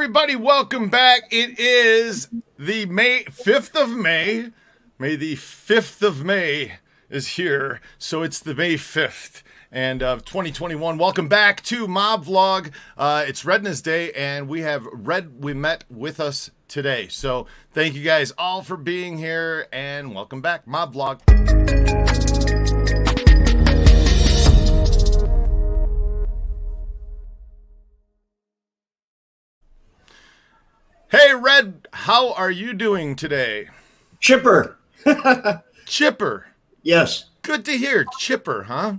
everybody, welcome back. It is the 5th of May. May the 5th of May is here, so it's the May 5th and of 2021. Welcome back to Mob Vlog. It's Rednesday, and we have Red Wemette with us today. So thank you guys all for being here, and welcome back, Mob Vlog. Hey, Red, how are you doing today? Chipper. Chipper. Yes. Good to hear. Chipper, huh?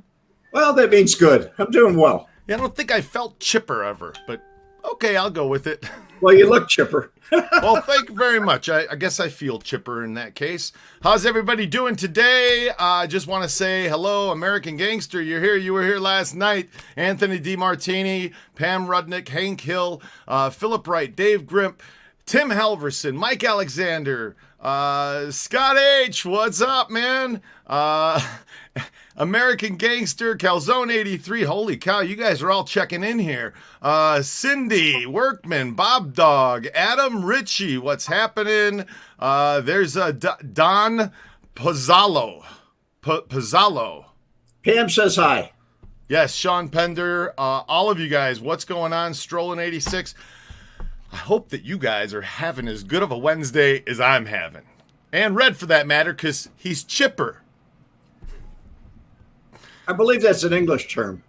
Well, that means good. I'm doing well. Yeah, I don't think I felt chipper ever, but okay, I'll go with it. Well, you look chipper. Well, thank you very much. I guess I feel chipper in that case. How's everybody doing today? I just want to say hello, American Gangster. You're here. You were here last night. Anthony DiMartini, Pam Rudnick, Hank Hill, Philip Wright, Dave Grimp, Tim Halverson, Mike Alexander, Scott H. What's up, man? American Gangster, Calzone83. Holy cow, you guys are all checking in here. Cindy, Workman, Bob Dog, Adam Ritchie. What's happening? There's Don Pozzalo. Pozzalo. Pam says hi. Yes, Sean Pender. All of you guys, what's going on? Strolling86. I hope that you guys are having as good of a Wednesday as I'm having. And Red, for that matter, because he's chipper. I believe that's an English term.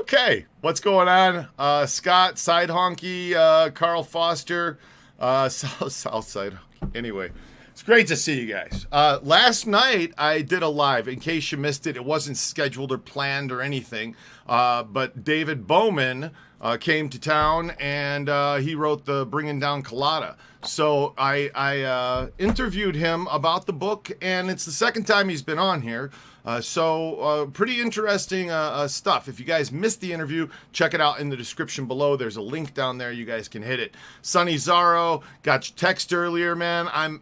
Okay. What's going on? Scott, Side Honky, Carl Foster, South Side. Anyway, it's great to see you guys. Last night, I did a live. In case you missed it, it wasn't scheduled or planned or anything. But David Bowman came to town, and he wrote the Bringing Down Cullotta. So I interviewed him about the book, and it's the second time he's been on here. So pretty interesting stuff. If you guys missed the interview, check it out in the description below. There's a link down there. You guys can hit it. Sonny Zaro, got your text earlier, man.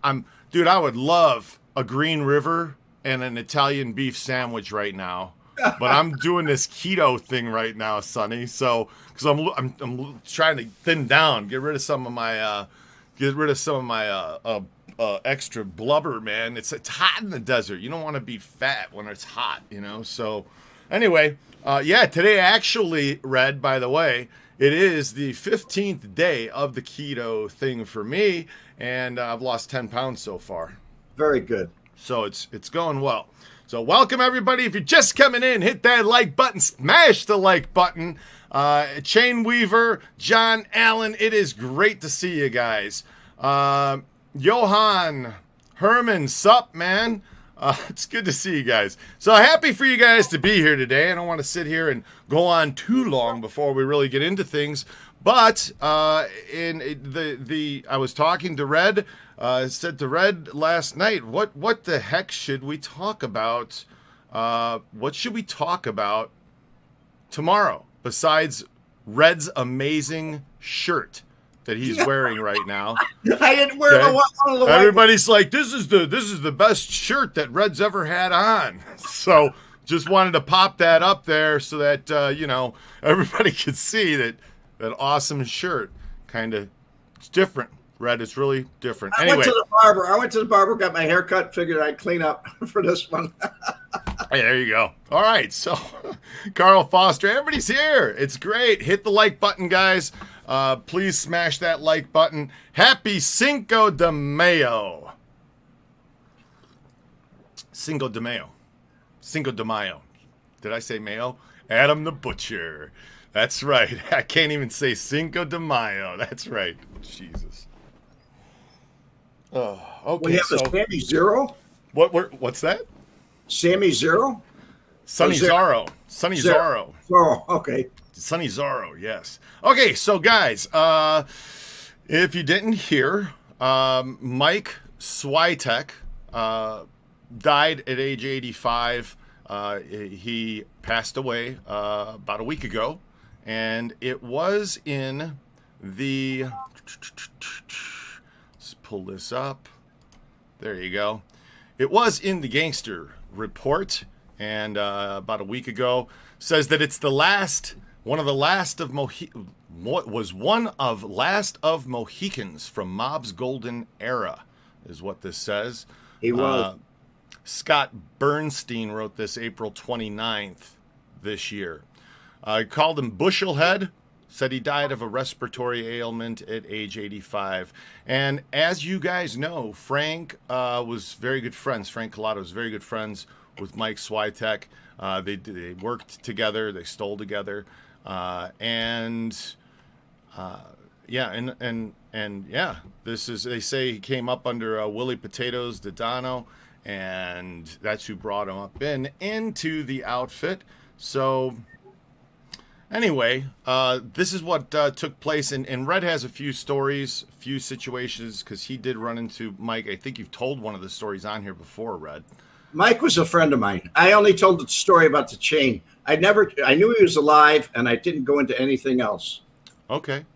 Dude, I would love a Green River and an Italian beef sandwich right now. But I'm doing this keto thing right now, Sonny. So, because I'm trying to thin down, get rid of some of my extra blubber, man. It's hot in the desert. You don't want to be fat when it's hot, you know. So, anyway, yeah. Today actually, Red, by the way, it is the 15th day of the keto thing for me, and I've lost 10 pounds so far. Very good. So it's going well. So welcome, everybody. If you're just coming in, hit that like button. Smash the like button. Chain Weaver, John Allen, it is great to see you guys. Johan, Herman, sup, man? It's good to see you guys. So happy for you guys to be here today. I don't want to sit here and go on too long before we really get into things. But I was talking to Red. Said to Red last night, what the heck should we talk about? What should we talk about tomorrow besides Red's amazing shirt that he's wearing right now? I didn't wear one of the white. Everybody's like, this is the best shirt that Red's ever had on. So just wanted to pop that up there so that everybody could see that awesome shirt. Kind of, it's different. Red, it's really different. Anyway. I went to the barber, got my hair cut, figured I'd clean up for this one. Hey, there you go. All right, so Carl Foster, everybody's here. It's great. Hit the like button, guys. Please smash that like button. Happy Cinco de Mayo. Cinco de Mayo. Cinco de Mayo. Did I say Mayo? Adam the Butcher. That's right. I can't even say Cinco de Mayo. That's right. Jesus. Oh, okay. We have the Sammy Zero. What's that? Sammy Zero? Sonny Zaro. Sonny Zaro. Oh, okay. Sonny Zaro, yes. Okay, so guys, if you didn't hear, Mike Swiatek died at age 85. He passed away about a week ago, and it was in the... Let's pull this up. There you go. It was in the Gangster Report, and about a week ago, says that it's the last one of the last of last of Mohicans from Mob's golden era, is what this says. He was. Scott Bernstein wrote this April 29th this year. He called him Bushelhead. Said he died of a respiratory ailment at age 85. And as you guys know, Frank was very good friends. Frank Cullotta was very good friends with Mike Swiatek. They worked together. They stole together. This is, they say he came up under Willie Potatoes Dodano, and that's who brought him up into the outfit. So anyway, this is what took place, and Red has a few stories, a few situations, because he did run into Mike. I think you've told one of the stories on here before, Red. Mike was a friend of mine. I only told the story about the chain. I knew he was alive, and I didn't go into anything else. Okay.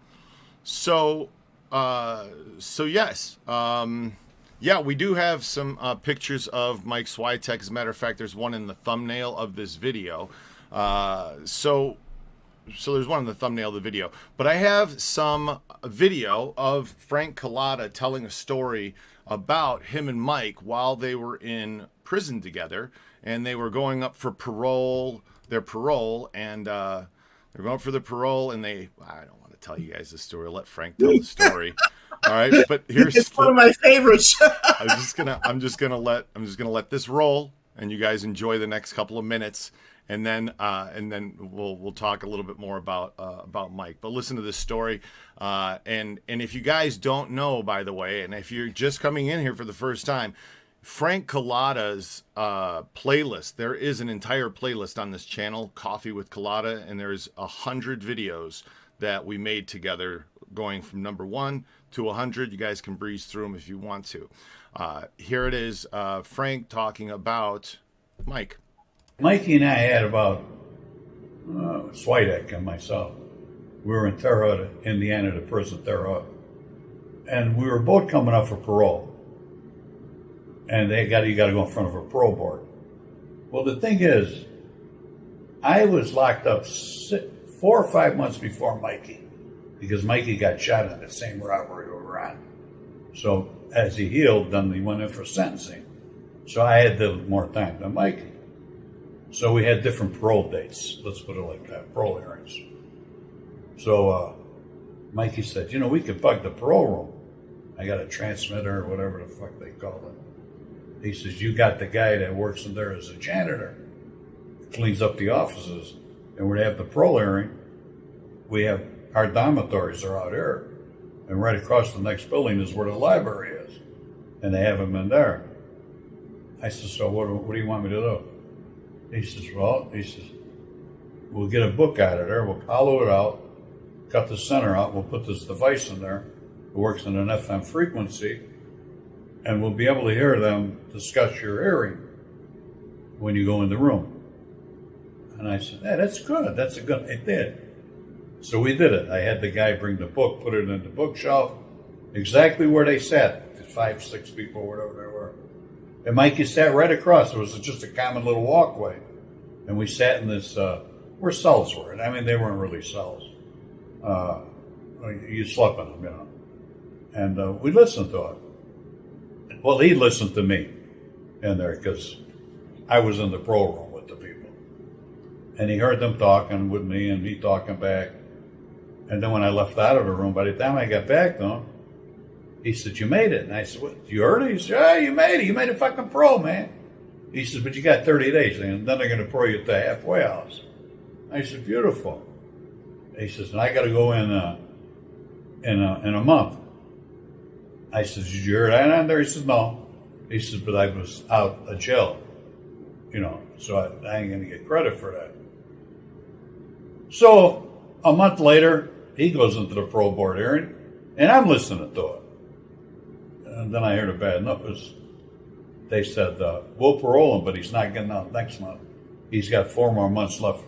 So yes. We do have some pictures of Mike Swiatek. As a matter of fact, there's one in the thumbnail of this video. So there's one in the thumbnail of the video. But I have some video of Frank Cullotta telling a story about him and Mike while they were in prison together, and they were going up for their parole, and they're going for the parole, and I don't want to tell you guys the story. Let Frank tell the story. All right, but here's it's one of my favorites. I'm just gonna let this roll, and you guys enjoy the next couple of minutes, and then we'll talk a little bit more about Mike. But listen to this story, and if you guys don't know, by the way, and if you're just coming in here for the first time, Frank Cullotta's playlist. There is an entire playlist on this channel, Coffee with Cullotta, and there's 100 videos that we made together, going from number 1 to 100. You guys can breeze through them if you want to. Here it is, Frank talking about Mike. Mikey and I had about Swiatek and myself. We were in Terre Haute, Indiana, the prison Terre Haute, and we were both coming up for parole. And you got to go in front of a parole board. Well, the thing is, I was locked up 4 or 5 months before Mikey, because Mikey got shot in the same robbery we were on. So as he healed, then he went in for sentencing. So I had more time than Mikey. So we had different parole dates. Let's put it like that, parole hearings. So Mikey said, we could bug the parole room. I got a transmitter or whatever the fuck they call it. He says, you got the guy that works in there as a janitor, cleans up the offices, and when they have the parole hearing, we have our dormitories are out here, and right across the next building is where the library is, and they have him in there. I said, so what do you want me to do? He says, we'll get a book out of there, we'll hollow it out, cut the center out, we'll put this device in there, it works in an FM frequency, and we'll be able to hear them discuss your hearing when you go in the room. And I said, hey, that's good. That's a good idea. So we did it. I had the guy bring the book, put it in the bookshelf, exactly where they sat, 5, 6 people, whatever they were. And Mikey sat right across. It was just a common little walkway. And we sat in this, where cells were. And I mean, they weren't really cells. You slept in them, And we listened to it. Well, he listened to me in there because I was in the parole room with the people. And he heard them talking with me and me talking back. And then when I left out of the room, by the time I got back to him, he said, you made it. And I said, what, you heard it? He said, yeah, you made it. You made it fucking parole, man. He says, but you got 30 days, and then they're going to parole you at the halfway house. I said, beautiful. He says, and I got to go in a month. I said, did you hear that on there? He said, no. He says, but I was out of jail, so I ain't going to get credit for that. So a month later, he goes into the parole board hearing, and I'm listening to it. And then I heard the bad news. They said, we'll parole him, but he's not getting out next month. He's got 4 more months left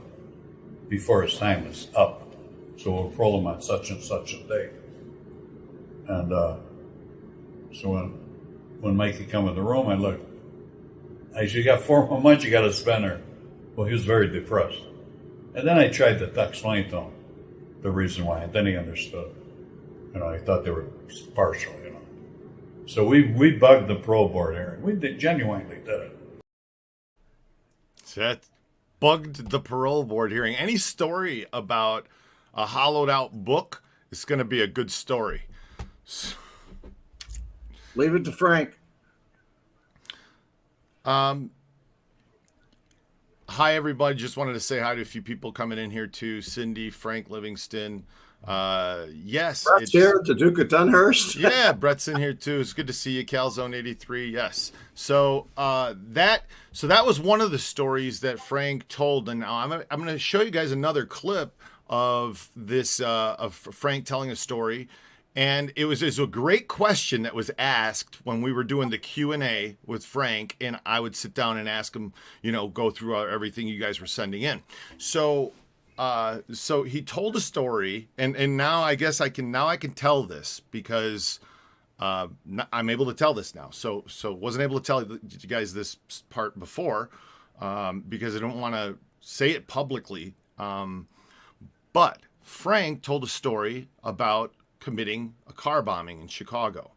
before his time is up. So we'll parole him on such and such a date. And so when Mikey come in the room, I looked. I said, you got 4 more months you got to spend there. Well, he was very depressed. And then I tried to explain to him the reason why, and then he understood. He thought they were partial, So we bugged the parole board hearing. We genuinely did it. So that bugged the parole board hearing. Any story about a hollowed out book is going to be a good story. Leave it to Frank. Hi, everybody. Just wanted to say hi to a few people coming in here too. Cindy, Frank, Livingston. Yes. Brett's here, the Duke of Dunhurst. Yeah, Brett's in here too. It's good to see you, Calzone 83. Yes. So that was one of the stories that Frank told, and now I'm going to show you guys another clip of this of Frank telling a story. And it was a great question that was asked when we were doing the Q&A with Frank, and I would sit down and ask him, go through everything you guys were sending in. So he told a story, and now I guess I can tell this because I'm able to tell this now. So wasn't able to tell you guys this part before because I don't want to say it publicly. But Frank told a story about committing a car bombing in Chicago.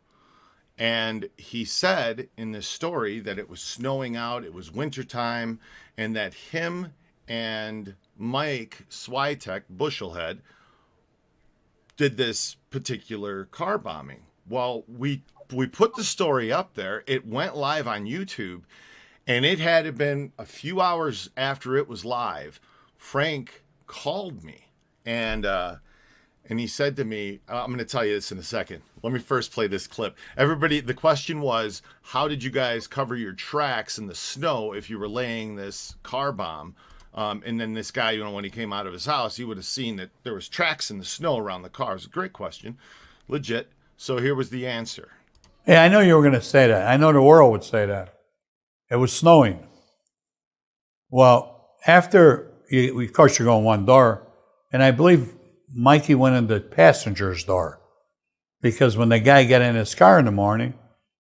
And he said in this story that it was snowing out, it was wintertime, and that him and Mike Swiatek, Bushelhead, did this particular car bombing. Well, we put the story up there. It went live on YouTube, and it had been a few hours after it was live. Frank called me, and he said to me, I'm going to tell you this in a second. Let me first play this clip. Everybody, the question was, how did you guys cover your tracks in the snow if you were laying this car bomb? And then this guy, when he came out of his house, he would have seen that there was tracks in the snow around the car. It was a great question. Legit. So here was the answer. Yeah, I know you were going to say that. I know the world would say that. It was snowing. Well, after, of course, you're going one door, and I believe Mikey went in the passenger's door because when the guy got in his car in the morning,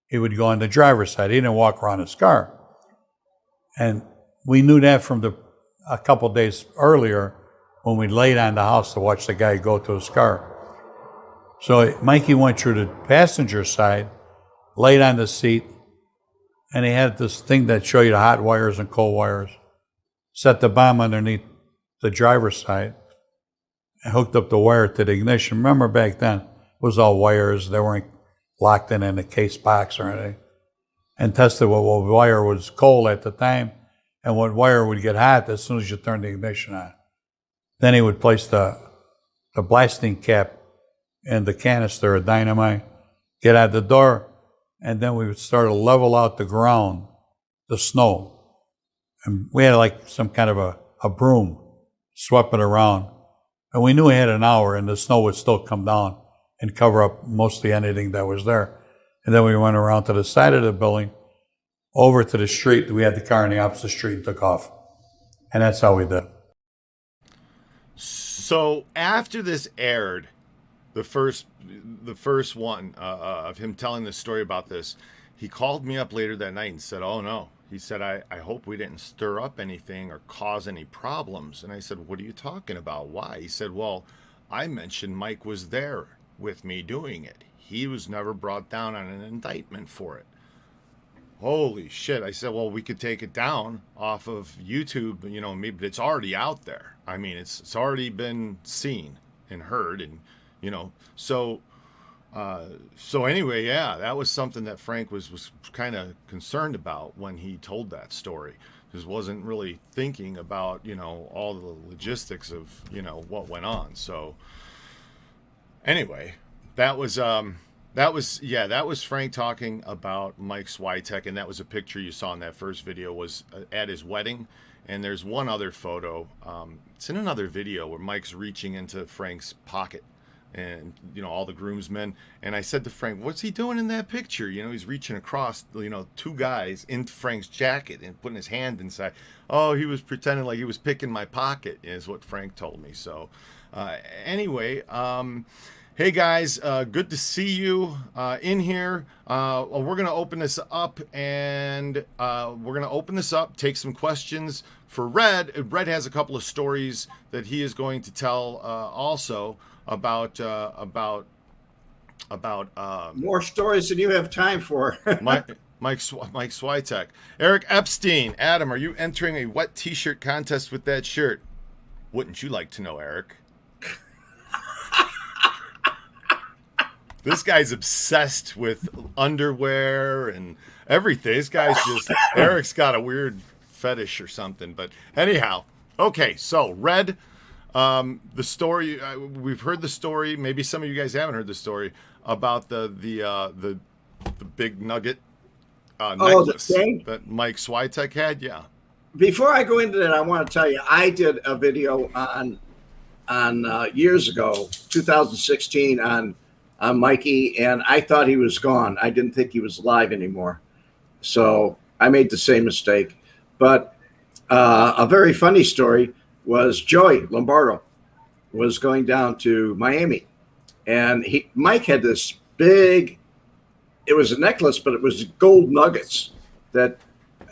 he would go on the driver's side. He didn't walk around his car. And we knew that from a couple days earlier when we laid on the house to watch the guy go to his car. So Mikey went through the passenger side, laid on the seat, and he had this thing that showed you the hot wires and cold wires, set the bomb underneath the driver's side, and hooked up the wire to the ignition. Remember back then, it was all wires. They weren't locked in a case box or anything. And tested what wire was cold at the time and what wire would get hot as soon as you turned the ignition on. Then he would place the blasting cap in the canister of dynamite, get out the door, and then we would start to level out the ground, the snow. And we had like some kind of a broom, swept it around. And we knew we had an hour and the snow would still come down and cover up mostly anything that was there. And then we went around to the side of the building, over to the street. We had the car on the opposite street and took off. And that's how we did it. So after this aired, the first one of him telling the story about this, he called me up later that night and said, oh no. He said, I hope we didn't stir up anything or cause any problems. And I said, what are you talking about? Why? He said, well, I mentioned Mike was there with me doing it. He was never brought down on an indictment for it. Holy shit. I said, well, we could take it down off of YouTube, maybe it's already out there. I mean, it's already been seen and heard and, so anyway, yeah, that was something that Frank was kind of concerned about when he told that story. Just wasn't really thinking about, all the logistics of, what went on. So anyway, that was Frank talking about Mike Swiatek, and that was a picture you saw in that first video was at his wedding. And there's one other photo. It's in another video where Mike's reaching into Frank's pocket. And, all the groomsmen. And I said to Frank, what's he doing in that picture? He's reaching across, two guys into Frank's jacket and putting his hand inside. Oh, he was pretending like he was picking my pocket, is what Frank told me. So anyway, Hey guys, good to see you in here. We're going to open this up take some questions for Red. Red has a couple of stories that he is going to tell also about More stories than you have time for. Mike Swiatek. Eric Epstein. Adam, are you entering a wet t-shirt contest with that shirt? Wouldn't you like to know, Eric? This guy's obsessed with underwear and everything. This guy's just, Eric's got a weird fetish or something. But anyhow, okay, so Red, the story, we've heard the story. Maybe some of you guys haven't heard the story about the big nugget necklace that Mike Swiatek had. Yeah. Before I go into that, I want to tell you, I did a video on years ago, 2016, on Mikey, and I thought he was gone. I didn't think he was alive anymore. So I made the same mistake. But a very funny story was Joey Lombardo was going down to Miami. And Mike had this big, it was a necklace, but it was gold nuggets that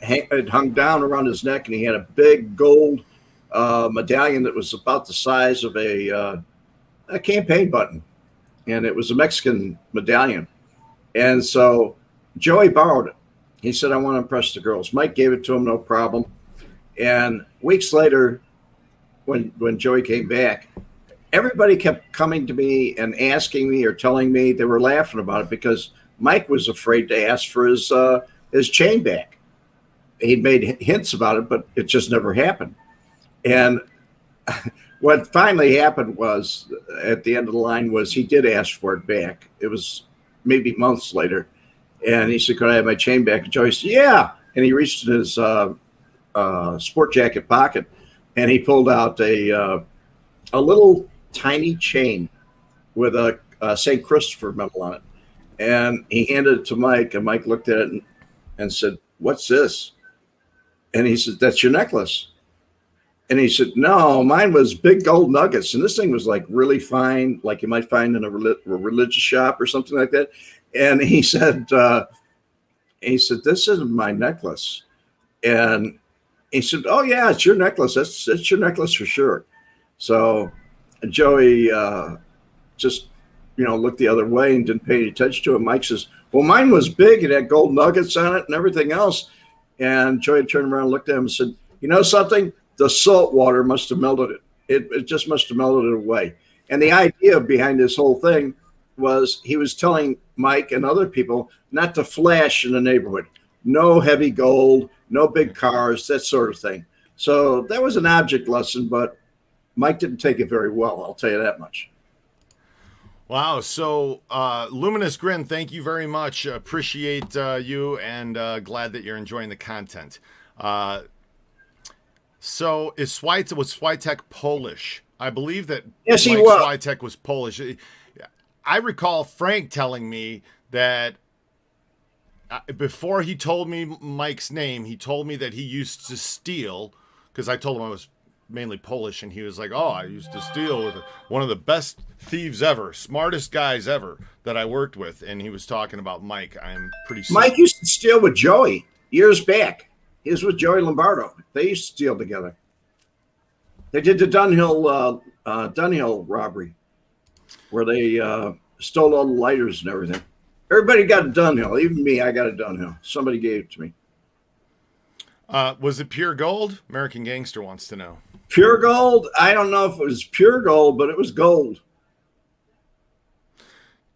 it hung down around his neck. And he had a big gold medallion that was about the size of a campaign button. And it was a Mexican medallion. And so Joey borrowed it. He said, I want to impress the girls. Mike gave it to him, no problem. And weeks later, when Joey came back, everybody kept coming to me and asking me or telling me, they were laughing about it because Mike was afraid to ask for his chain back. He'd made hints about it, but it just never happened. And what finally happened was, at the end of the line, was he did ask for it back. It was maybe months later. And he said, could I have my chain back? And Joey said, yeah. And he reached in his sport jacket pocket, and he pulled out a little tiny chain with a St. Christopher medal on it. And he handed it to Mike, and Mike looked at it and said, what's this? And he said, that's your necklace. And he said, no, mine was big gold nuggets. And this thing was like really fine, like you might find in a religious shop or something like that. And he said, this isn't my necklace. And he said, oh, yeah, it's your necklace. It's your necklace for sure. So Joey just, looked the other way and didn't pay any attention to it. Mike says, well, mine was big. It had gold nuggets on it and everything else. And Joey turned around and looked at him and said, you know something? The salt water must have melted it. It just must have melted it away. And the idea behind this whole thing was he was telling Mike and other people not to flash in the neighborhood. No heavy gold, no big cars, that sort of thing. So that was an object lesson, but Mike didn't take it very well, I'll tell you that much. Wow. So, Luminous Grin, thank you very much. Appreciate you and glad that you're enjoying the content. So was Swiatek Polish? I believe that yes, he Mike was. Swiatek was Polish. I recall Frank telling me that before he told me Mike's name, he told me that he used to steal, because I told him I was mainly Polish, and he was like, oh, I used to steal with one of the best thieves ever, smartest guys ever that I worked with, and he was talking about Mike. I'm pretty certain. Mike used to steal with Joey years back. He was with Joey Lombardo. They used to steal together. They did the Dunhill robbery, where they stole all the lighters and everything. Everybody got a Dunhill. Even me, I got a Dunhill. Somebody gave it to me. Was it pure gold? American Gangster wants to know. Pure gold? I don't know if it was pure gold, but it was gold.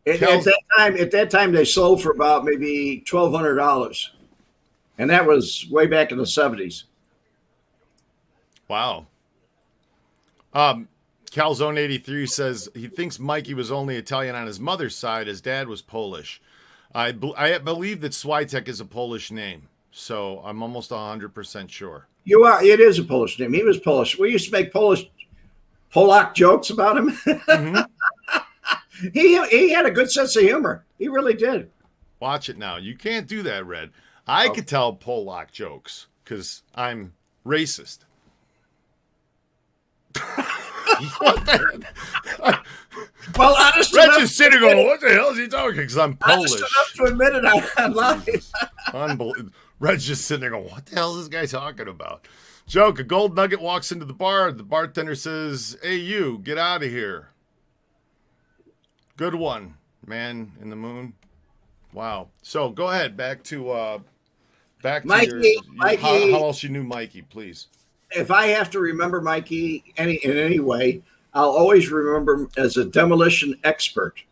At that time, they sold for about maybe $1,200. And that was way back in the 70s. Wow. Calzone83 says he thinks Mikey was only Italian on his mother's side. His dad was Polish. I believe that Swiatek is a Polish name, so I'm almost 100% sure. You are. It is a Polish name. He was Polish. We used to make Polak jokes about him. Mm-hmm. He had a good sense of humor. He really did. Watch it now. You can't do that, Red. I could tell Polak jokes because I'm racist. Well, honest Red's enough, just sitting going, what the hell is he talking? Because I'm Polish. honest enough to admit it, I'm lying. Unbelievable. Red's just sitting there going, what the hell is this guy talking about? Joke, a gold nugget walks into the bar. The bartender says, hey, you, get out of here. Good one, man in the moon. Wow. So go ahead. Back to Mikey, how else you knew Mikey, please. If I have to remember Mikey in any way, I'll always remember him as a demolition expert.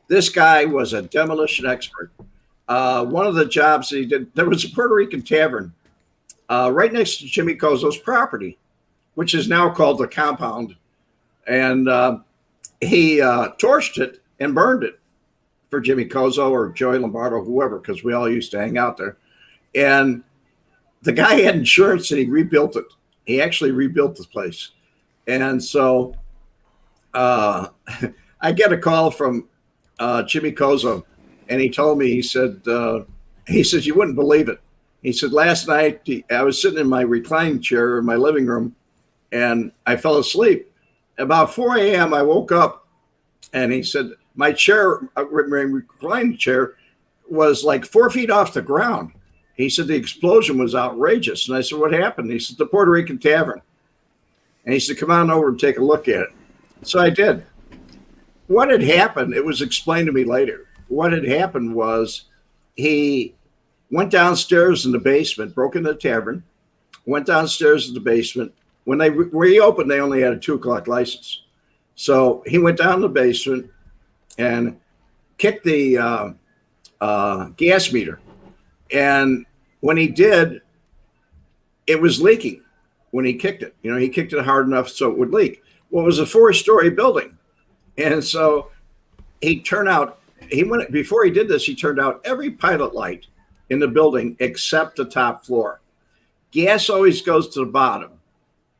This guy was a demolition expert. One of the jobs that he did, there was a Puerto Rican tavern right next to Jimmy Cozo's property, which is now called the Compound. And he torched it and burned it for Jimmy Cozo or Joey Lombardo, whoever, because we all used to hang out there. And the guy had insurance and he rebuilt it. He actually rebuilt this place. And so I get a call from Jimmy Cozo, and he told me, he said, you wouldn't believe it. He said, last night I was sitting in my reclining chair in my living room and I fell asleep. About 4 a.m. I woke up, and he said, my chair, my reclining chair, was like 4 feet off the ground. He said the explosion was outrageous. And I said, what happened? He said, the Puerto Rican tavern. And he said, come on over and take a look at it. So I did. What had happened, it was explained to me later. What had happened was he went downstairs in the basement, broke into the tavern, went downstairs in the basement. When they reopened, they only had a 2 o'clock license. So he went down the basement and kicked the gas meter. And when he did, it was leaking when he kicked it. He kicked it hard enough so it would leak. Well, it was a 4-story building. And so before he did this, he turned out every pilot light in the building except the top floor. Gas always goes to the bottom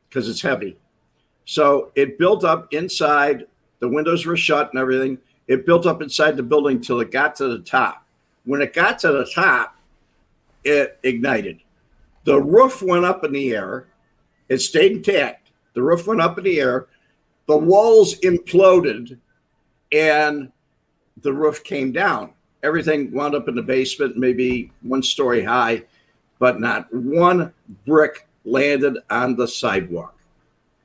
because it's heavy. So it built up inside. The windows were shut and everything. It built up inside the building till it got to the top. When it got to the top, it ignited. The roof went up in the air. It stayed intact. The roof went up in the air. The walls imploded and the roof came down. Everything wound up in the basement, maybe 1 story high, but not one brick landed on the sidewalk.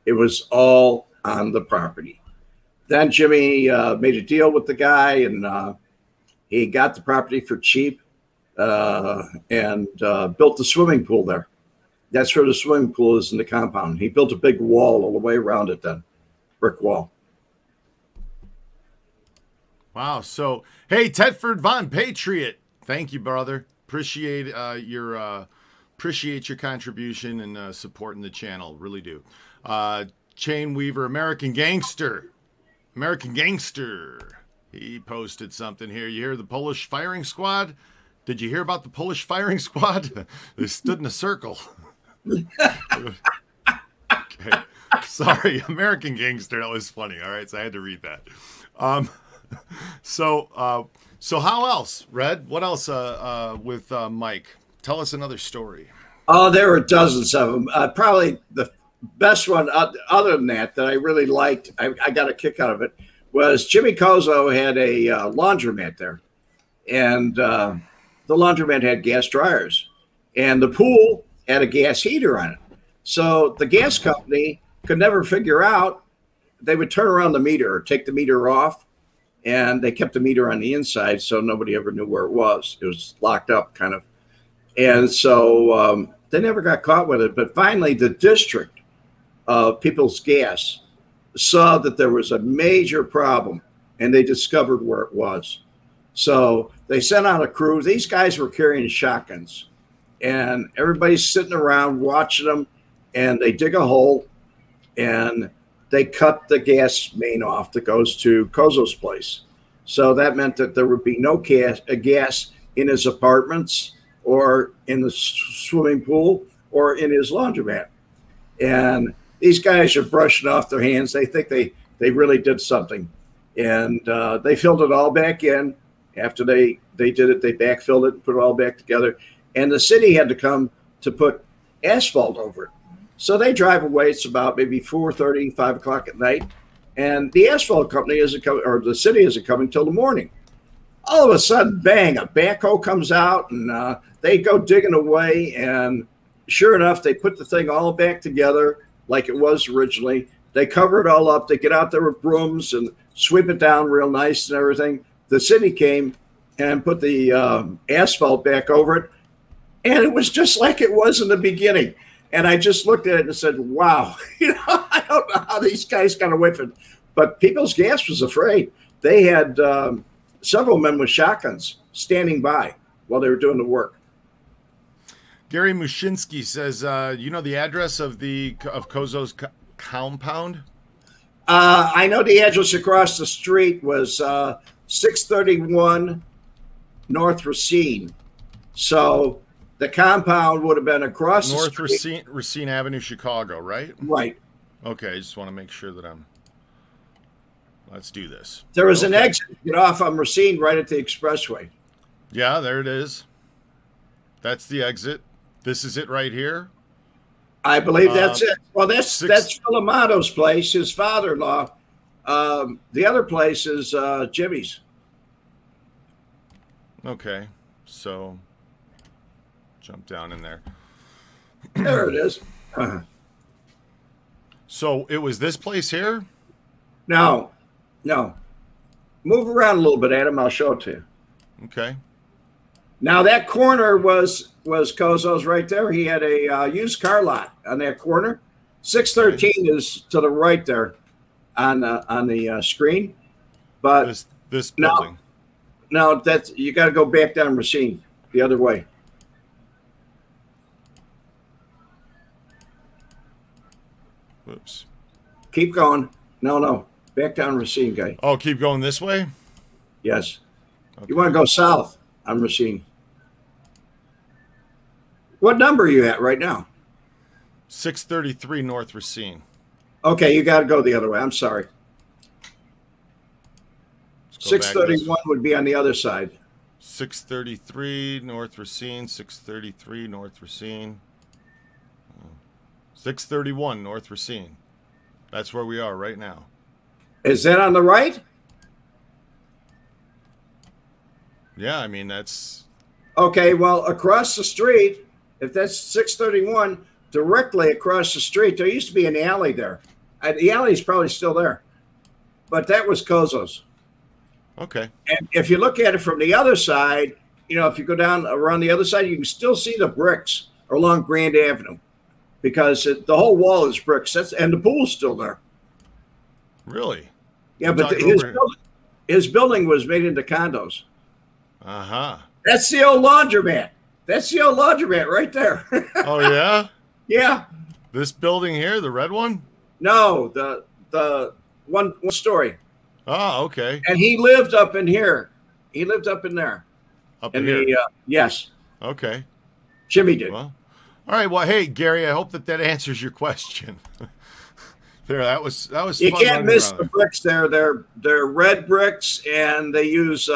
It was all on the property. Then Jimmy made a deal with the guy, and he got the property for cheap and built the swimming pool there. That's where the swimming pool is, in the compound. He built a big wall all the way around it then, brick wall. Wow. So, hey, Tedford Von Patriot, thank you, brother. Appreciate your contribution and supporting the channel. Really do. Chain Weaver, American Gangster. He posted something here. You hear the Polish firing squad? Did you hear about the Polish firing squad? They stood in a circle. Okay. Sorry, American Gangster. That was funny. All right, so I had to read that. So how else, Red? What else with Mike? Tell us another story. Oh, there were dozens of them. Probably the best one, other than that I really liked, I got a kick out of it, was Jimmy Cozo had a laundromat there. And the laundromat had gas dryers. And the pool had a gas heater on it. So the gas company could never figure out, they would turn around the meter or take the meter off. And they kept the meter on the inside, so nobody ever knew where it was. It was locked up, kind of. And so they never got caught with it. But finally, the district of People's Gas saw that there was a major problem, and they discovered where it was. So they sent out a crew. These guys were carrying shotguns, and everybody's sitting around watching them, and they dig a hole, and they cut the gas main off that goes to Cozo's place. So that meant that there would be no gas in his apartments or in the swimming pool or in his laundromat. And these guys are brushing off their hands. They think they really did something. And they filled it all back in. After they did it, they backfilled it and put it all back together. And the city had to come to put asphalt over it. So they drive away. It's about maybe 4:30, 5 o'clock at night. and the asphalt company isn't coming, or the city isn't coming till the morning. All of a sudden, bang, a backhoe comes out, and they go digging away, and sure enough, they put the thing all back together like it was originally. They cover it all up. They get out there with brooms and sweep it down real nice and everything. The city came and put the asphalt back over it, and it was just like it was in the beginning. And I just looked at it and said, wow, I don't know how these guys got away from it. But People's Gas was afraid. They had several men with shotguns standing by while they were doing the work. Gary Mushinsky says, you know the address of Kozo's compound? I know the address across the street was 631 North Racine. So the compound would have been across North the street. Racine Avenue, Chicago, right? Right. Okay, I just want to make sure that let's do this. There was an exit to get off on Racine right at the expressway. Yeah, there it is. That's the exit. This is it right here. I believe that's it. Well, that's Phil Amato's place, his father-in-law. The other place is Jimmy's. Okay, so jump down in there. There it is. So it was this place here? No. Move around a little bit, Adam. I'll show it to you. Okay. Now that corner was Kozo's right there. He had a used car lot on that corner. 613 is to the right there on the screen. But this building. No, that's you got to go back down Racine the other way. Whoops. Keep going. No. Back down Racine, guy. Oh, keep going this way? Yes. Okay. You want to go south on Racine. What number are you at right now? 633 North Racine. Okay, you got to go the other way. I'm sorry. 631 would be on the other side. 633 North Racine, 633 North Racine. 631 North Racine. That's where we are right now. Is that on the right? Yeah, I mean, that's... Okay, well, across the street, if that's 631, directly across the street, there used to be an alley there. The alley's probably still there. But that was Kozo's. Okay. And if you look at it from the other side, if you go down around the other side, you can still see the bricks along Grand Avenue because the whole wall is bricks. And the pool's still there. Really? Yeah, but his building was made into condos. Uh-huh. That's the old laundromat. That's the old laundromat right there. Oh, yeah? Yeah. This building here, the red one? No, the one story. Oh, okay. And he lived up in here. He lived up in there. Up in here? Yes. Okay. Jimmy did. Well, all right. Well, hey, Gary, I hope that answers your question. There, that was You fun. can't miss the bricks there. They're red bricks, and they use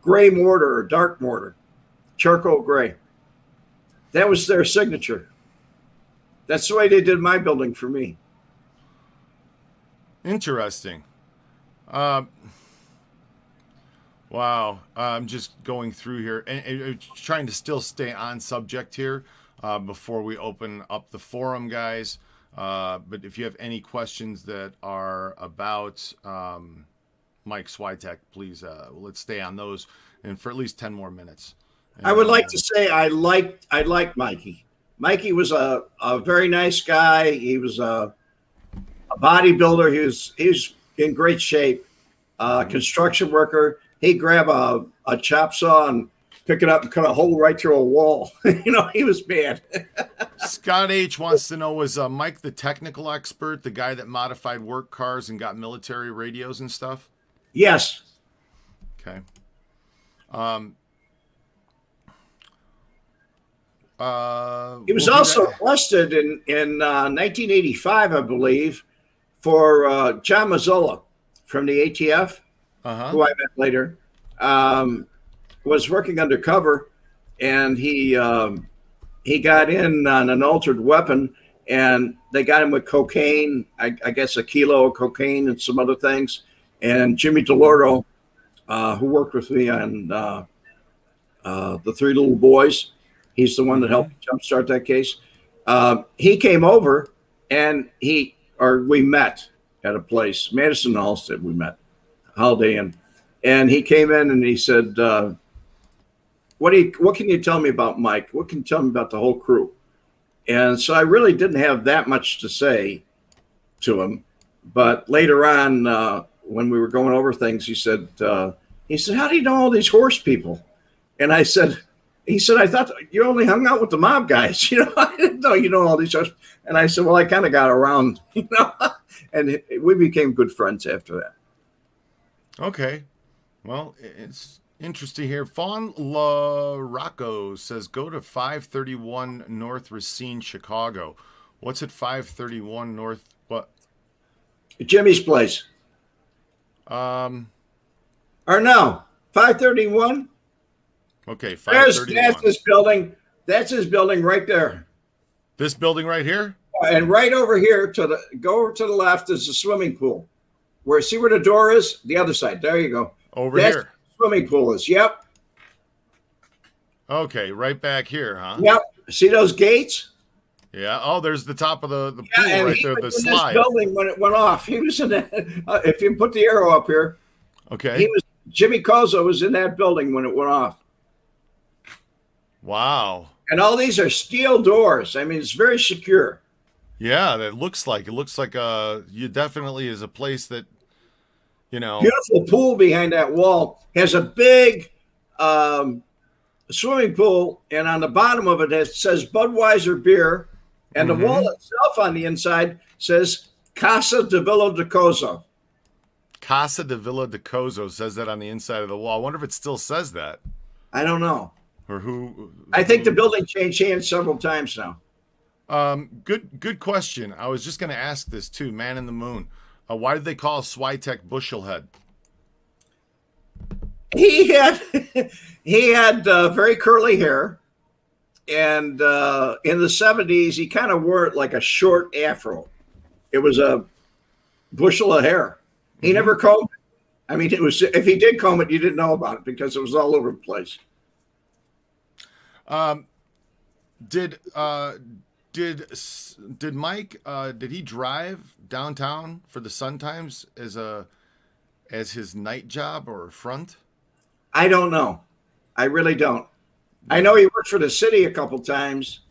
gray mortar or dark mortar, charcoal gray. That was their signature. That's the way they did my building for me. Interesting. Wow. I'm just going through here and trying to still stay on subject here before we open up the forum, guys. But if you have any questions that are about Mike Swiatek, please let's stay on those and for at least 10 more minutes. And, I would like to say I liked Mikey. Mikey was a very nice guy. He was a bodybuilder. He was in great shape. Construction worker. He'd grab a chop saw and pick it up and cut a hole right through a wall. He was bad. Scott H wants to know, was Mike the technical expert, the guy that modified work cars and got military radios and stuff? Yes. Okay. He was also arrested in 1985, I believe, for John Mazzola from the ATF, who I met later, was working undercover, and he got in on an altered weapon, and they got him with cocaine. I guess a kilo of cocaine and some other things. And Jimmy DeLorto, who worked with me on the Three Little Boys, he's the one that helped jumpstart that case. He came over and we met at a place, Madison and Halstead. We met Holiday Inn, and he came in and he said, "What can you tell me about Mike? What can you tell me about the whole crew?" And so I really didn't have that much to say to him. But later on, when we were going over things, he said, "How do you know all these horse people?" And he said, "I thought you only hung out with the mob guys. I didn't know you know all these horse." And I said, "Well, I kind of got around, and we became good friends after that." Okay. Well, it's interesting here. Fawn La Rocco says, go to 531 North Racine, Chicago. What's at 531 North? What? Jimmy's place. Or no, 531. Okay, 531. That's his building. That's his building right there. This building right here? And right over here go over to the left is the swimming pool. See where the door is? The other side. There you go. That's here. Swimming pool is. Yep. Okay, right back here, huh? Yep. See those gates? Yeah. Oh, there's the top of the pool right there, the slide. This building when it went off. He was in that. If you put the arrow up here. Okay. Jimmy Kozo was in that building when it went off. Wow. And all these are steel doors. I mean, it's very secure. Yeah, it looks like you definitely is a place that, Beautiful pool behind that wall. Has a big swimming pool, and on the bottom of it says Budweiser beer, and the wall itself on the inside says Casa de Villa de Cozo. Casa de Villa de Cozo says that on the inside of the wall. I wonder if it still says that. I don't know. Or who? I think the building changed hands several times now. Good question. I was just going to ask this too. Man in the Moon. Why did they call Swiatek Bushelhead? He had very curly hair, and in the 70s he kind of wore it like a short afro. It was a bushel of hair. He never combed it. I mean, it was, if he did comb it, you didn't know about it because it was all over the place. Did Mike did he drive downtown for the Sun Times as his night job or front? I don't know. I really don't. I know he worked for the city a couple times,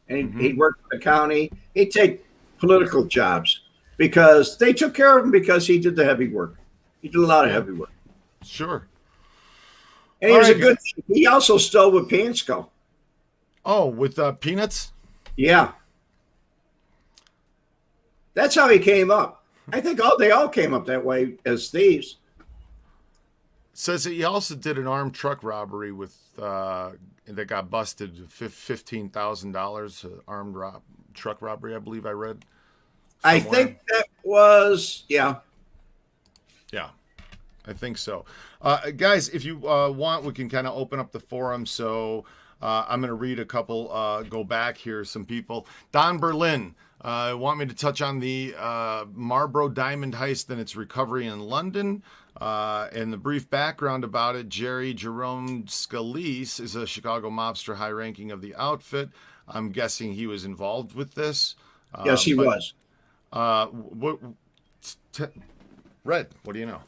and he worked for the county. He'd take political jobs because they took care of him because he did the heavy work. He did a lot of heavy work. Sure. And he was a good. He also stole with Pansco. Oh, with peanuts? Yeah. That's how he came up. I think they all came up that way as thieves. Says that he also did an armed truck robbery with that got busted, $15,000 armed truck robbery, I believe I read. I think that was, yeah. Yeah, I think so. Guys, if you want, we can kind of open up the forum. So I'm going to read a couple, go back here, some people. Don Berlin. Want me to touch on the Marlboro Diamond heist and its recovery in London. And the brief background about it, Jerry Jerome Scalise is a Chicago mobster high-ranking of the outfit. I'm guessing he was involved with this. Yes, he was. Red, what do you know?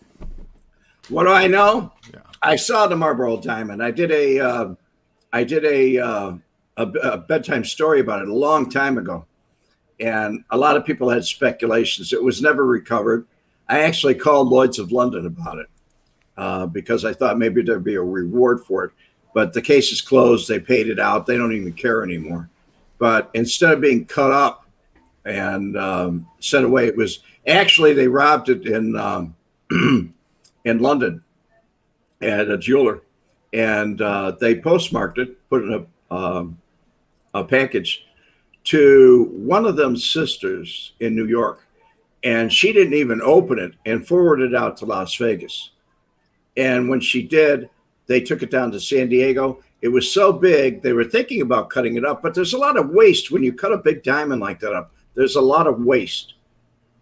What do I know? Yeah. I saw the Marlboro Diamond. I did a bedtime story about it a long time ago. And a lot of people had speculations. It was never recovered. I actually called Lloyd's of London about it because I thought maybe there'd be a reward for it. But the case is closed. They paid it out. They don't even care anymore. But instead of being cut up and sent away, it was actually they robbed it in London at a jeweler. And they postmarked it, put it in a package to one of them sisters in New York. And she didn't even open it and forwarded it out to Las Vegas. And when she did, they took it down to San Diego. It was so big, they were thinking about cutting it up. But there's a lot of waste when you cut a big diamond like that up. there's a lot of waste,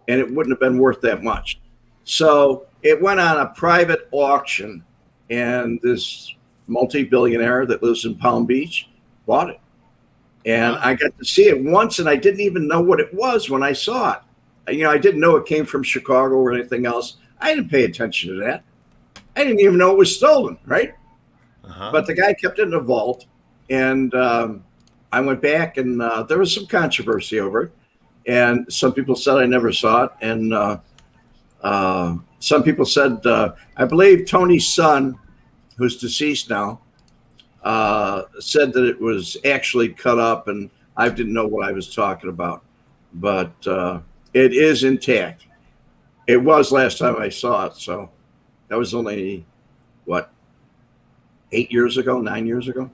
and it wouldn't have been worth that much. So it went on a private auction, and this multi-billionaire that lives in Palm Beach bought it. And I got to see it once, and I didn't even know what it was when I saw it. I didn't know it came from Chicago or anything else. I didn't pay attention to that. I didn't even know it was stolen, right? But the guy kept it in a vault, and I went back, and there was some controversy over it. And some people said I never saw it, and some people said, I believe Tony's son, who's deceased now, said that it was actually cut up, and I didn't know what I was talking about. But it is intact. It was last time I saw it, so that was only, 8 years ago, 9 years ago?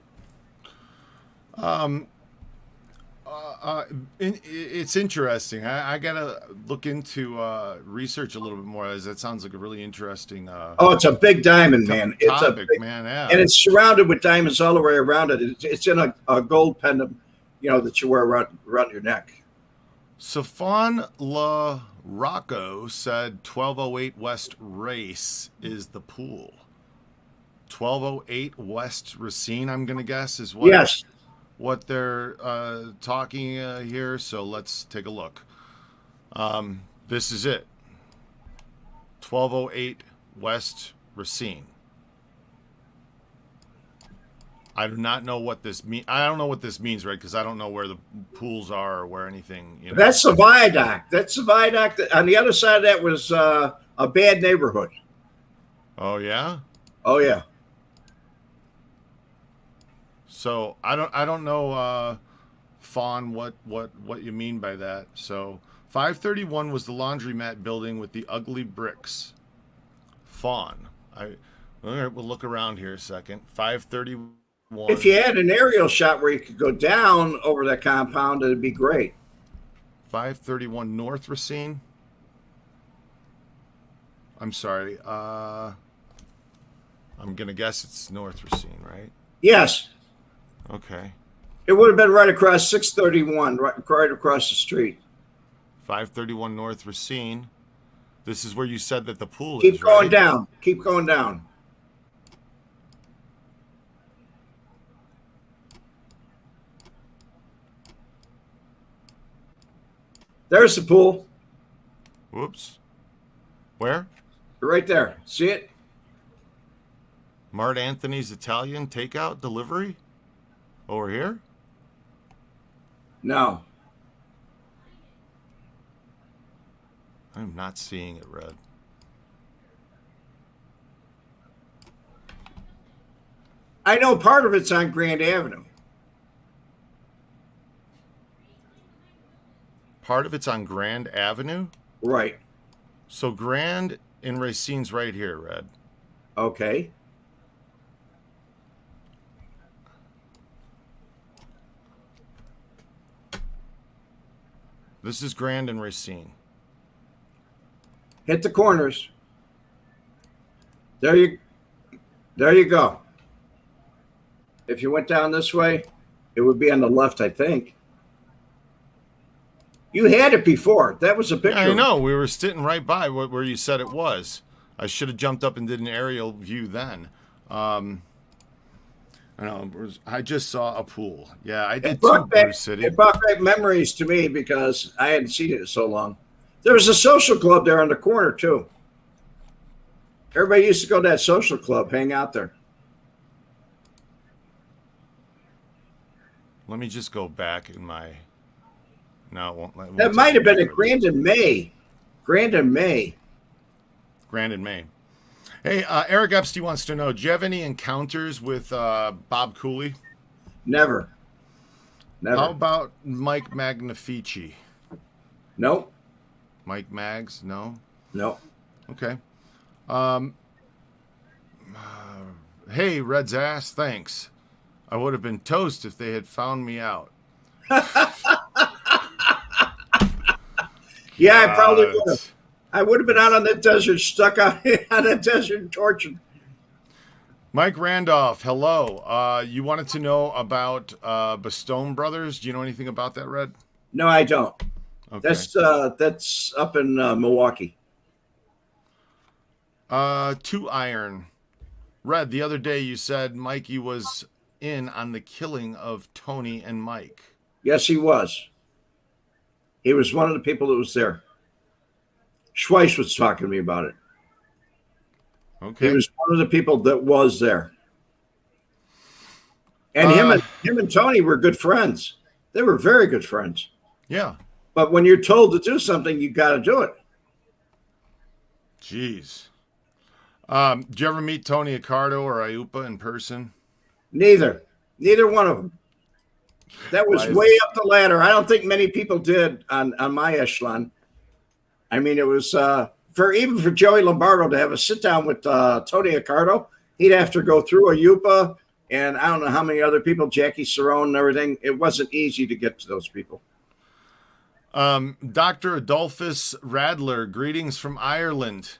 It's interesting. I gotta look into research a little bit more, as that sounds like a really interesting. It's a big diamond, man. It's topic, a big, man. Yeah. And it's surrounded with diamonds all the way around it. It's in a gold pendant, that you wear around your neck. Safan La Rocco said 1208 West Race is the pool. 1208 West Racine, I'm going to guess, is what. Yes. What they're talking here. So let's take a look. This is it. 1208 West Racine. I do not know what this means. I don't know what this means, right? Because I don't know where the pools are or where anything. That's the viaduct. That's the viaduct. On the other side of that was a bad neighborhood. Oh yeah. Oh yeah. So I don't know, Fawn, what you mean by that. So 531 was the laundromat building with the ugly bricks. Fawn. All right, we'll look around here a second. 531. If you had an aerial shot where you could go down over that compound, it'd be great. 531 North Racine. I'm sorry. I'm gonna guess it's North Racine, right? Yes. Okay. It would have been right across 631, right across the street. 531 North Racine. This is where you said that the pool is. Keep going right? down. Keep going down. There's the pool. Whoops. Where? Right there. See it? Mart Anthony's Italian takeout delivery? Over here? No. I'm not seeing it, Red. I know part of it's on Grand Avenue. Part of it's on Grand Avenue? Right. So Grand in Racine's right here, Red. Okay. This is Grand and Racine. Hit the corners. There you go. If you went down this way, it would be on the left, I think. You had it before. That was a picture. Yeah, I know. We were sitting right by where you said it was. I should have jumped up and did an aerial view then. I just saw a pool. Yeah, I did too, Bruce City. It brought back memories to me because I hadn't seen it in so long. There was a social club there on the corner, too. Everybody used to go to that social club, hang out there. Let me just go back in my... No, it won't. That might have been at Grand and May. Grand and May. Grand and May. Hey, Eric Epstein wants to know, do you have any encounters with Bob Cooley? Never. How about Mike Magnifici? Nope. Mike Mags? No? No. Okay. Hey, Red's ass, thanks. I would have been toast if they had found me out. Yeah, I probably would have. I would have been out on the desert, stuck out on the desert and tortured. Mike Randolph, hello. You wanted to know about Bastone Brothers. Do you know anything about that, Red? No, I don't. Okay. That's up in Milwaukee. 2 Iron. Red, the other day you said Mikey was in on the killing of Tony and Mike. Yes, he was. He was one of the people that was there. Schweiss was talking to me about it. Okay. He was one of the people that was there. And him and Tony were good friends. They were very good friends. Yeah. But when you're told to do something, you got to do it. Jeez. Did you ever meet Tony Ricardo or Ayupa in person? Neither one of them. That was way up the ladder. I don't think many people did on my echelon. I mean, it was even for Joey Lombardo to have a sit down with Tony Ricardo, he'd have to go through Ayupa and I don't know how many other people, Jackie Cerrone and everything. It wasn't easy to get to those people. Dr. Adolphus Radler, greetings from Ireland.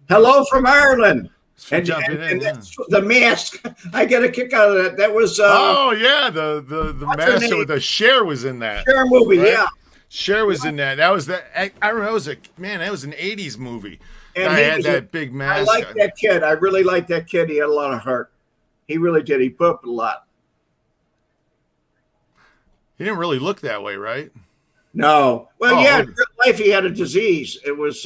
Hello from Ireland. And the mask, I get a kick out of that. That was the mask with the Cher was in that. Cher movie, right? Yeah. Cher was in that. That was that. I remember that was an '80s movie. And I had that big mask. I like that kid. I really like that kid. He had a lot of heart. He really did. He put up a lot. He didn't really look that way, right? No. Well, in real life, he had a disease. It was,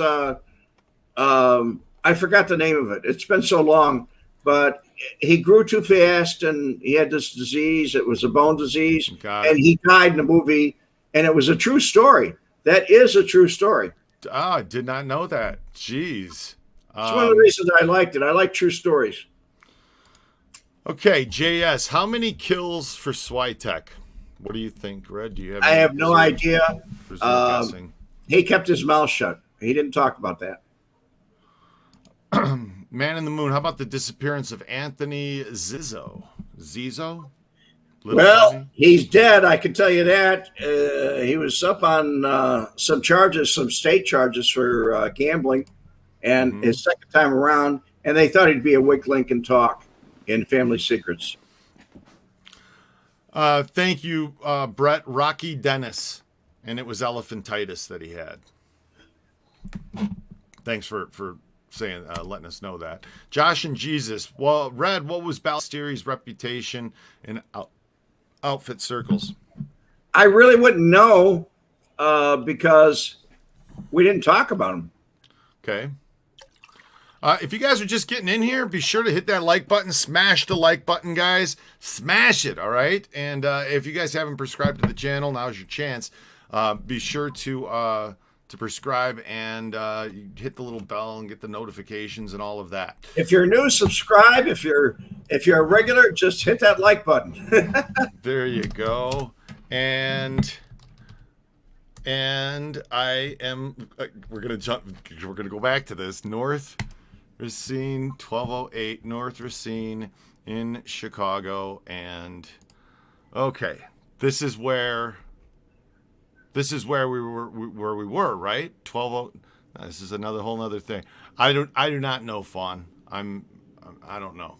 I forgot the name of it. It's been so long, but he grew too fast and he had this disease. It was a bone disease. And he died in the movie. And it was a true story. That is a true story. I did not know that. Jeez. It's one of the reasons I liked it. I like true stories. Okay, JS, how many kills for Swiatek? What do you think, Red? Do you have? I have no idea. He kept his mouth shut. He didn't talk about that. Man in the Moon. How about the disappearance of Anthony Zizzo? Zizzo? He's dead. I can tell you that. He was up on some charges, some state charges for gambling, and his second time around, and they thought he'd be a weak link and talk in Family Secrets. Thank you, Brett. Rocky Dennis, and it was elephantitis that he had. Thanks for saying, letting us know that. Josh and Jesus. Well, Red, what was Ballesteri's reputation in outfit circles? I really wouldn't know because we didn't talk about him. Okay. If you guys are just getting in here, be sure to hit that like button. Smash the like button, guys. Smash it, all right? And if you guys haven't subscribed to the channel, now's your chance. Be sure to subscribe and hit the little bell and get the notifications and all of that. If you're new, subscribe. If you're a regular, just hit that like button. There you go. And I am. We're gonna go back to this. North Racine 1208 North Racine in Chicago, and okay, this is where we were, right? 12. This is whole nother thing. I do not know, Fawn. I don't know.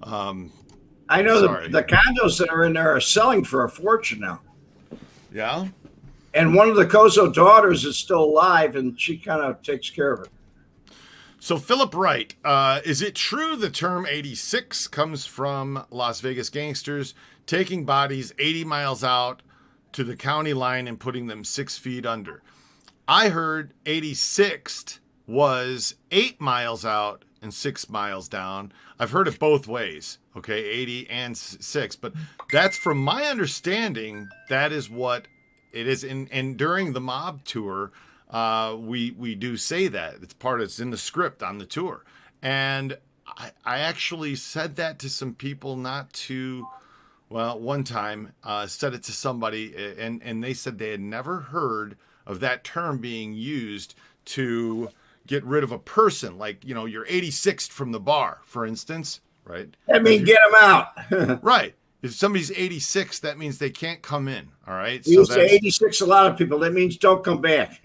I know the condos that are in there are selling for a fortune now. Yeah. And one of the Kozo daughters is still alive, and she kind of takes care of it. So Philip Wright, is it true the term 86 comes from Las Vegas gangsters taking bodies 80 miles out to the county line and putting them 6 feet under? I heard 86th was 8 miles out and 6 miles down. I've heard it both ways, okay, 80 and 6. But that's from my understanding, that is what it is. And during the mob tour, we do say that. It's in the script on the tour. And I actually said that to some people one time, said it to somebody, and they said they had never heard of that term being used to get rid of a person. Like, you're 86th from the bar, for instance, right? That means get them out. Right. If somebody's 86, that means they can't come in, all right? We used to 86 a lot of people. That means don't come back.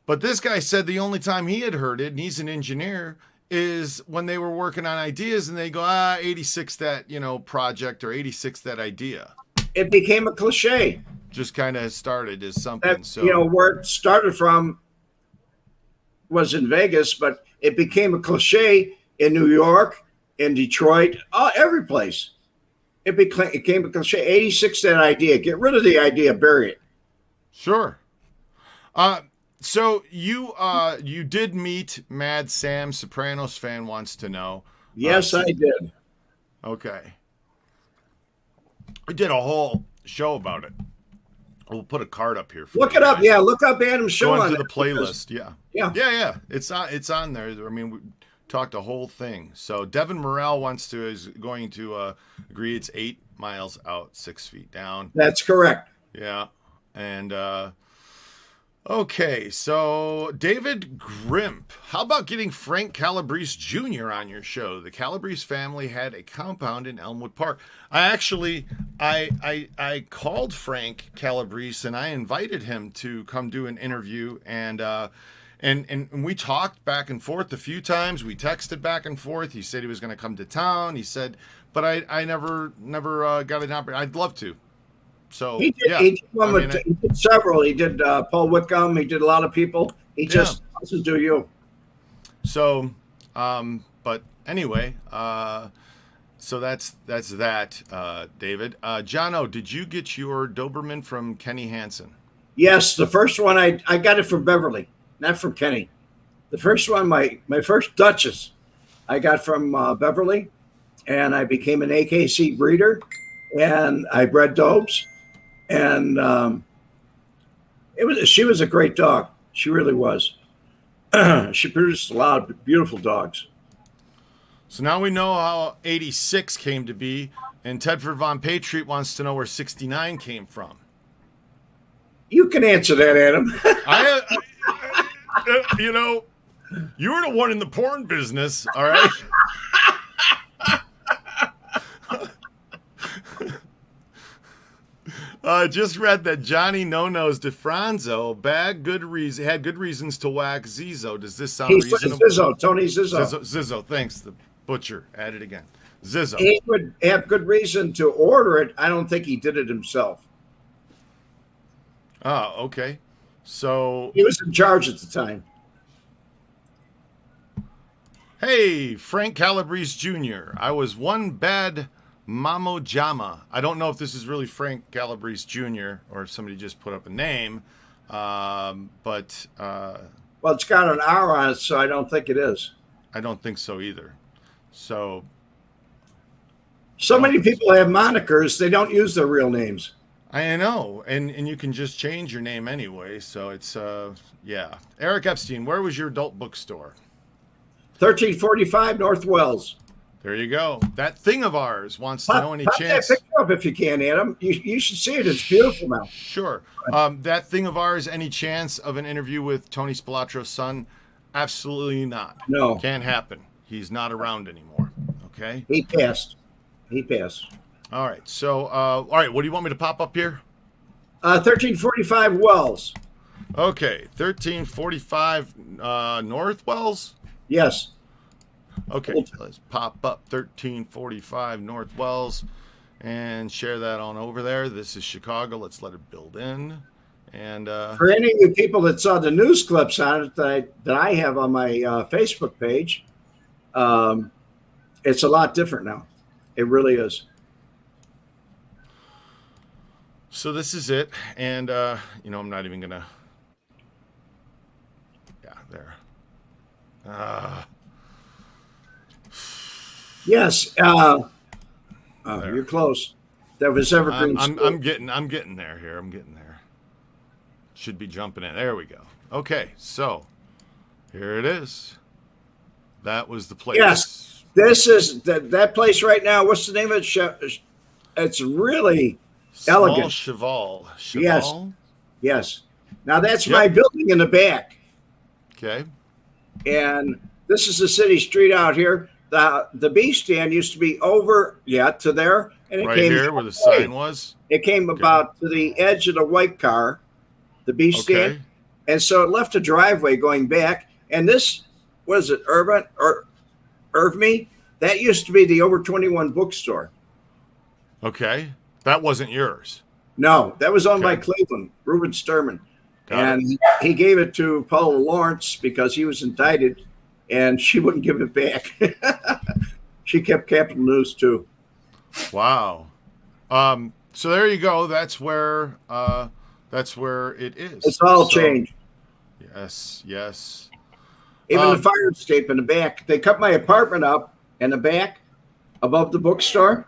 But this guy said the only time he had heard it, and he's an engineer, is when they were working on ideas and they go, 86 that, project, or 86 that idea. It became a cliche. just kind of started as something. That, So where it started from was in Vegas, but it became a cliche in New York, in Detroit, every place. It became a cliche. 86, that idea. Get rid of the idea, bury it. sure. So you did meet Mad Sam. Sopranos fan wants to know. Yes, I did. Okay. We did a whole show about it. We'll put a card up here for Look you it up. guys. Yeah, look up Adam's show Going on to the it, playlist. Yeah. Yeah. It's on there. I mean, we talked a whole thing. So Devin Morrell is going to agree. It's 8 miles out, 6 feet down. That's correct. Yeah. And okay, so David Grimp, how about getting Frank Calabrese Jr. on your show? The Calabrese family had a compound in Elmwood Park. I called Frank Calabrese and I invited him to come do an interview, and we talked back and forth a few times. We texted back and forth. He said he was going to come to town. He said, but I never got an opportunity. I'd love to. So He did, yeah, he did several. He did Paul Whitcomb. He did a lot of people. He just doesn't do you. So, but anyway, so that's that, David. Jono, did you get your Doberman from Kenny Hansen? Yes, the first one I got it from Beverly, not from Kenny. The first one, my first Duchess, I got from Beverly, and I became an AKC breeder, and I bred Dobes, and she was a great dog. She really was. She produced a lot of beautiful dogs. So now we know how 86 came to be, and Tedford Von Patriot wants to know where 69 came from. You can answer that, Adam. You were the one in the porn business, all right? Just read that Johnny No-No's DeFranzo had good reasons to whack Zizzo. Does this sound reasonable? Zizzo, Tony Zizzo. Zizzo, thanks. The butcher added again. Zizzo. He would have good reason to order it. I don't think he did it himself. Oh, okay. So he was in charge at the time. Hey, Frank Calabrese Jr. I was one bad Mamo Jama. I don't know if this is really Frank Calabrese Jr. or if somebody just put up a name. Well, it's got an R on it, so I don't think it is. I don't think so either. So many people have monikers, they don't use their real names. I know, and you can just change your name anyway. So it's yeah. Eric Epstein, where was your adult bookstore? 1345 North Wells. There you go. That thing of ours wants to know any chance. Pick it up if you can, Adam. You should see it. It's beautiful now. Sure. That thing of ours, any chance of an interview with Tony Spilatro's son? Absolutely not. No. Can't happen. He's not around anymore. Okay. He passed. All right. So, all right. What do you want me to pop up here? 1345 Wells. Okay. 1345 North Wells? Yes. Okay. Let's pop up 1345 North Wells and share that on over there. This is Chicago. Let's let it build in. And for any of you people that saw the news clips on it that I have on my Facebook page, it's a lot different now. It really is. So this is it, and I'm not even gonna. Yeah, there. Yes. You're close. That was Evergreen. I'm getting there here. I'm getting there. Should be jumping in. There we go. Okay, so here it is. That was the place. Yes, this is that place right now. What's the name of it? It's really elegant. Cheval. Yes. Now that's my building in the back. Okay. And this is the city street out here. The beef stand used to be over, to there, and it right came here where the sign was. It came about to the edge of the white car, the beef stand, and so it left a driveway going back. And this was it, Irvme? That used to be the Over 21 bookstore. Okay, that wasn't yours. No, that was owned by Okay. Cleveland, Reuben Sturman. Got And he gave it to Paula Lawrence because he was indicted, and she wouldn't give it back. She kept Capital News too. Wow. So there you go. That's where it is. It's all So, changed. Yes. Even the fire escape in the back. They cut my apartment up in the back above the bookstore,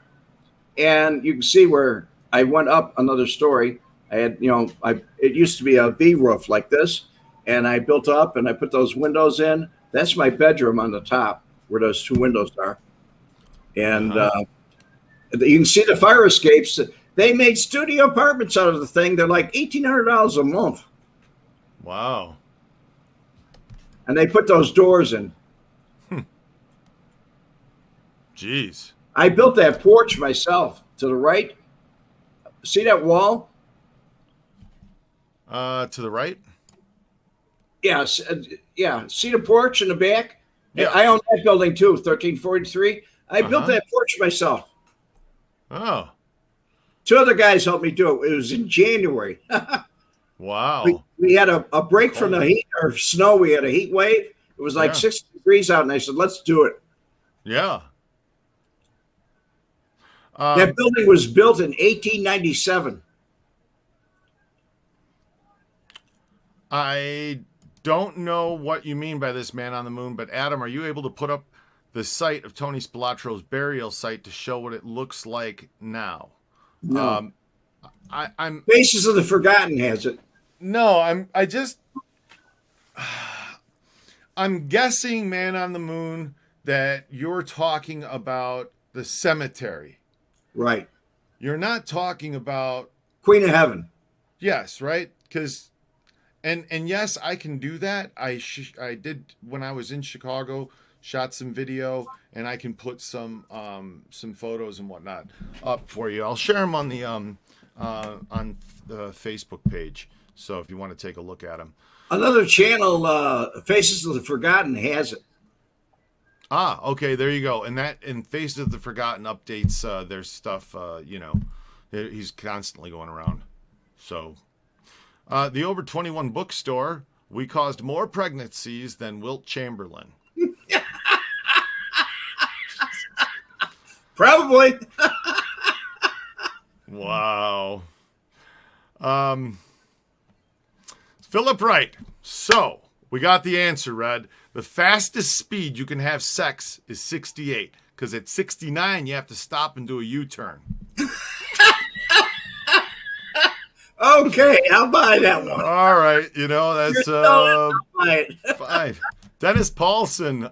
and you can see where I went up another story. I had, it used to be a V roof like this, and I built up and I put those windows in. That's my bedroom on the top where those two windows are. And you can see the fire escapes. They made studio apartments out of the thing. They're like $1,800 a month. Wow. And they put those doors in. Jeez. I built that porch myself to the right. See that wall? To the right? Yes. Yeah. See the porch in the back? Yeah. I own that building too, 1343. I built that porch myself. Oh. Two other guys helped me do it. It was in January. Wow. We had a break from the heat or snow. We had a heat wave. It was like 60 degrees out, and I said, let's do it. Yeah. That building was built in 1897. I don't know what you mean by this, Man on the Moon, but Adam, are you able to put up the site of Tony Spilatro's burial site to show what it looks like now? No. I'm Faces of the Forgotten has it. No, I'm guessing, Man on the Moon, that you're talking about the cemetery. Right. You're not talking about Queen of Heaven. Yes, right? Because and yes, I can do that. I did when I was in Chicago, shot some video, and I can put some photos and whatnot up for you. I'll share them on the Facebook page. So if you want to take a look at them. Another channel, Faces of the Forgotten, has it. Ah, okay, there you go. And Faces of the Forgotten updates their stuff. He's constantly going around. So, the Over 21 bookstore. We caused more pregnancies than Wilt Chamberlain. Probably. Wow. Philip Wright. So, we got the answer, Red. The fastest speed you can have sex is 68. Because at 69, you have to stop and do a U-turn. Okay, I'll buy that one. All right. That's fine. Dennis Paulson.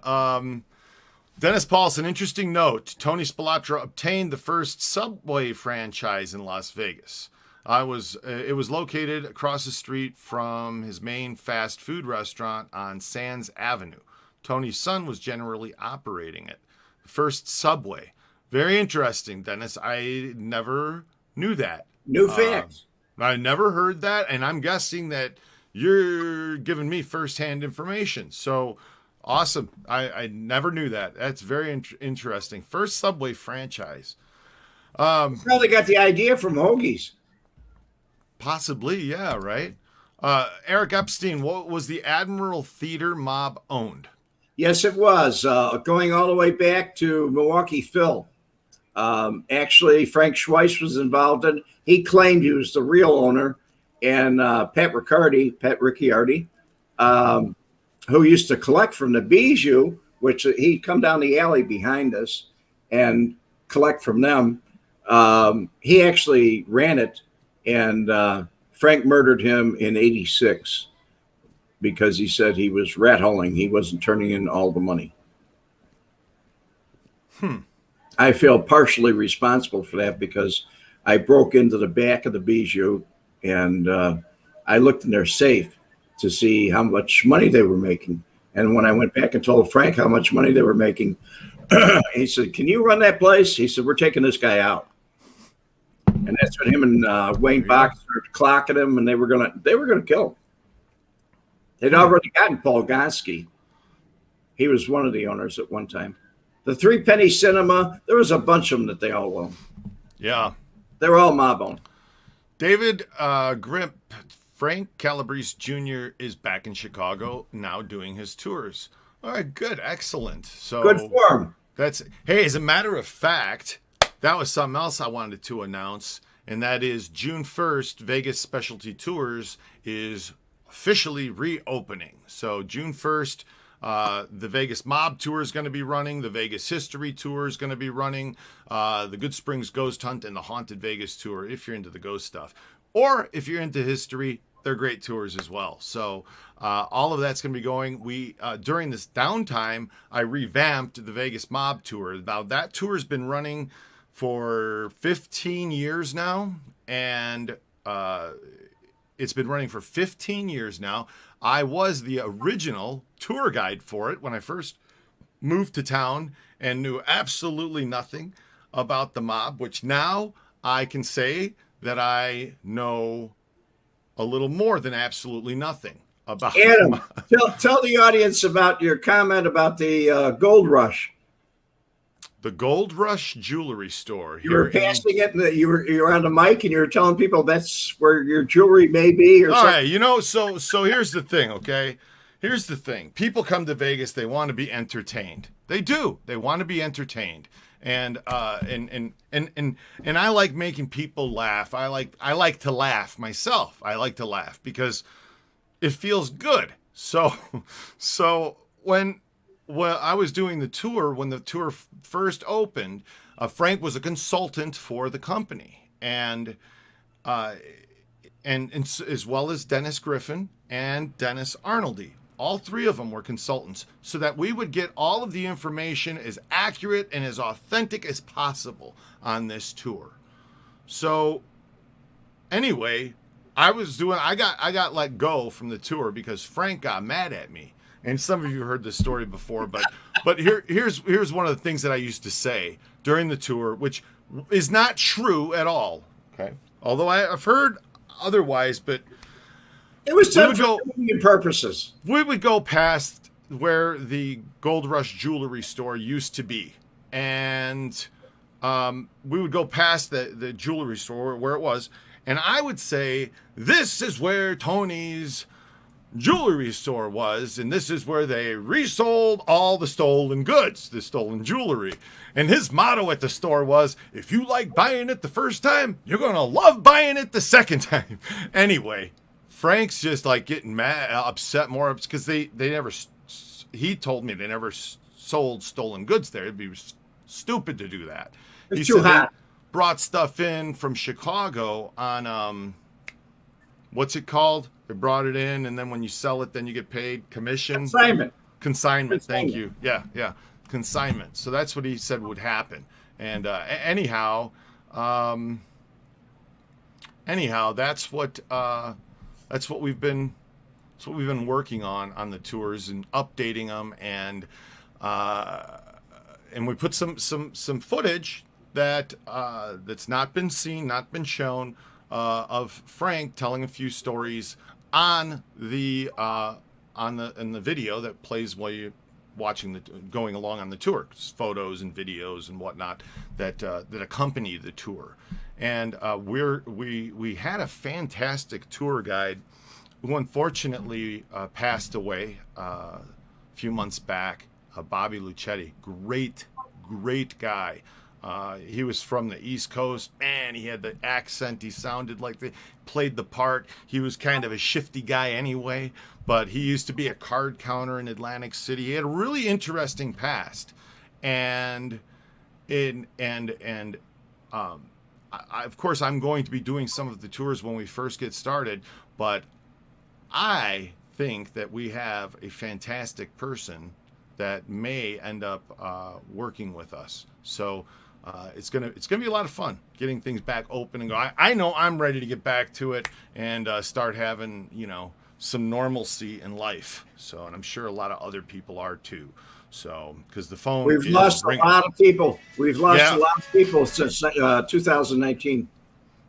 Interesting note. Tony Spilatra obtained the first Subway franchise in Las Vegas. It was located across the street from his main fast food restaurant on Sands Avenue. Tony's son was generally operating it. The first Subway. Very interesting, Dennis. I never knew that. New facts. I never heard that, and I'm guessing that you're giving me firsthand information. So awesome. I never knew that. That's very interesting. First Subway franchise. Probably got the idea from Hoagies. Possibly, yeah, right? Eric Epstein, what was the Admiral Theater mob owned? Yes, it was. Going all the way back to Milwaukee Phil. Actually, Frank Schweiss was involved in. He claimed he was the real owner, and Pat Ricciardi, who used to collect from the Bijou, which he'd come down the alley behind us and collect from them. He actually ran it, and Frank murdered him in '86 because he said he was rat holing. He wasn't turning in all the money. I feel partially responsible for that because I broke into the back of the Bijou and I looked in their safe to see how much money they were making. And when I went back and told Frank how much money they were making, he said, "Can you run that place?" He said, "We're taking this guy out." And that's when him and Wayne Box started clocking him, and they were gonna kill him. They'd already gotten Paul Gonski. He was one of the owners at one time. The Three Penny Cinema, there was a bunch of them that they all owned. Yeah. They were all mob owned. David Grimp, Frank Calabrese Jr. is back in Chicago now doing his tours. All right, good, excellent. So Good form. Hey, as a matter of fact, that was something else I wanted to announce, and that is June 1st, Vegas Specialty Tours is officially reopening. So June 1st, the Vegas Mob Tour is going to be running. The Vegas History Tour is going to be running. The Good Springs Ghost Hunt and the Haunted Vegas Tour, if you're into the ghost stuff. Or if you're into history, they're great tours as well. So all of that's going to be going. We during this downtime, I revamped the Vegas Mob Tour. Now, that tour has been running for 15 years now. And it's been running for 15 years now. I was the original tour guide for it when I first moved to town and knew absolutely nothing about the mob, which now I can say that I know a little more than absolutely nothing about. Adam, tell the audience about your comment about the gold rush. The Gold Rush Jewelry Store. You were passing it, and you were on the mic, and you were telling people that's where your jewelry may be, or something. All right, you know, so here's the thing, okay? Here's the thing. People come to Vegas, they want to be entertained. They do. They want to be entertained. And I like making people laugh. I like to laugh myself. I like to laugh because it feels good. So when I was doing the tour, when the tour first opened, Frank was a consultant for the company, and as well as Dennis Griffin and Dennis Arnoldy. All three of them were consultants, so that we would get all of the information as accurate and as authentic as possible on this tour. So anyway, I got let go from the tour because Frank got mad at me. And some of you heard this story before, but here's one of the things that I used to say during the tour, which is not true at all. Okay, although I've heard otherwise, but it was done for convenient purposes. We would go past where the Gold Rush Jewelry Store used to be, and we would go past the jewelry store where it was, and I would say, "This is where Tony's jewelry store was, and this is where they resold all the stolen goods, the stolen jewelry." And his motto at the store was, "If you like buying it the first time, you're gonna love buying it the second time." Anyway, Frank's just like getting mad, upset more because they never. He told me they never sold stolen goods there. It'd be stupid to do that. It's too hot. They brought stuff in from Chicago on what's it called? They brought it in, and then when you sell it, then you get paid commission. Consignment. Thank you. Yeah. Consignment. So that's what he said would happen. And anyhow, that's what we've been working on the tours and updating them, and we put some footage that's not been seen, not been shown, of Frank telling a few stories in the video that plays while you're watching going along on the tour, photos and videos and whatnot that accompany the tour. And we had a fantastic tour guide who unfortunately passed away a few months back, Bobby Lucetti. Great guy. He was from the East Coast. Man, he had the accent. He sounded like they played the part. He was kind of a shifty guy anyway, but he used to be a card counter in Atlantic City. He had a really interesting past. And of course, I'm going to be doing some of the tours when we first get started, but I think that we have a fantastic person that may end up working with us. So it's gonna be a lot of fun getting things back open and go. I know I'm ready to get back to it and start having some normalcy in life. So, and I'm sure a lot of other people are too. So, because the phone, we've lost a lot of people. We've lost a lot of people since 2019.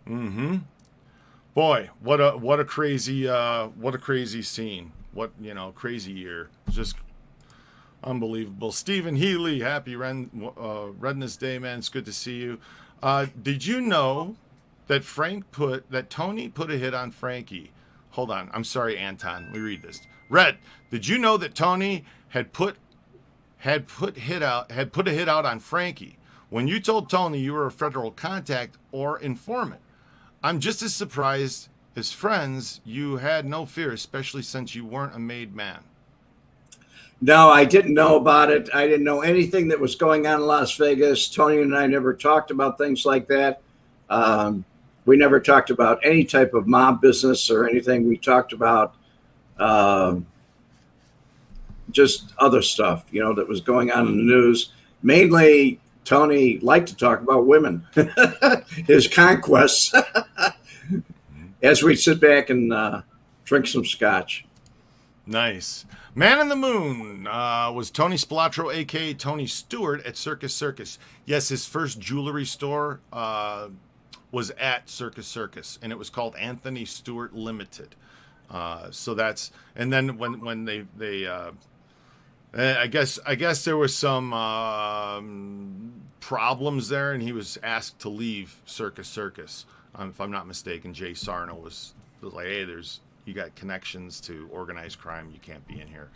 Mm-hmm. Boy, what a crazy scene. Crazy year. Just unbelievable. Stephen Healy, happy Rednesday, man. It's good to see you. Did you know that Tony put a hit on Frankie. Hold on. I'm sorry, Anton. Let me read this. Red, did you know that Tony had put a hit out on Frankie? When you told Tony you were a federal contact or informant, I'm just as surprised as friends you had no fear, especially since you weren't a made man. No, I didn't know about it. I didn't know anything that was going on in Las Vegas. Tony and I never talked about things like that. We never talked about any type of mob business or anything. We talked about just other stuff, that was going on in the news. Mainly, Tony liked to talk about women, his conquests, as we sit back and drink some scotch. Nice. Man in the Moon was Tony Spilotro, a.k.a. Tony Stewart, at Circus Circus. Yes, his first jewelry store was at Circus Circus, and it was called Anthony Stewart Limited. So that's, and then when they I guess there was some problems there, and he was asked to leave Circus Circus. If I'm not mistaken, Jay Sarno was like, "Hey, you got connections to organized crime. You can't be in here."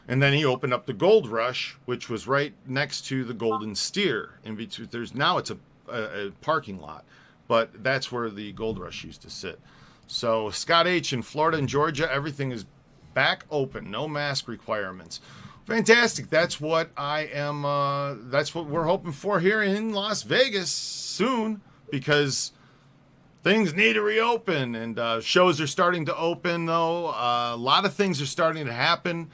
And then he opened up the Gold Rush, which was right next to the Golden Steer. In between, it's a parking lot, but that's where the Gold Rush used to sit. So Scott H. in Florida and Georgia, everything is back open, no mask requirements. Fantastic. That's what that's what we're hoping for here in Las Vegas soon, because things need to reopen, and shows are starting to open, though. A lot of things are starting to happen.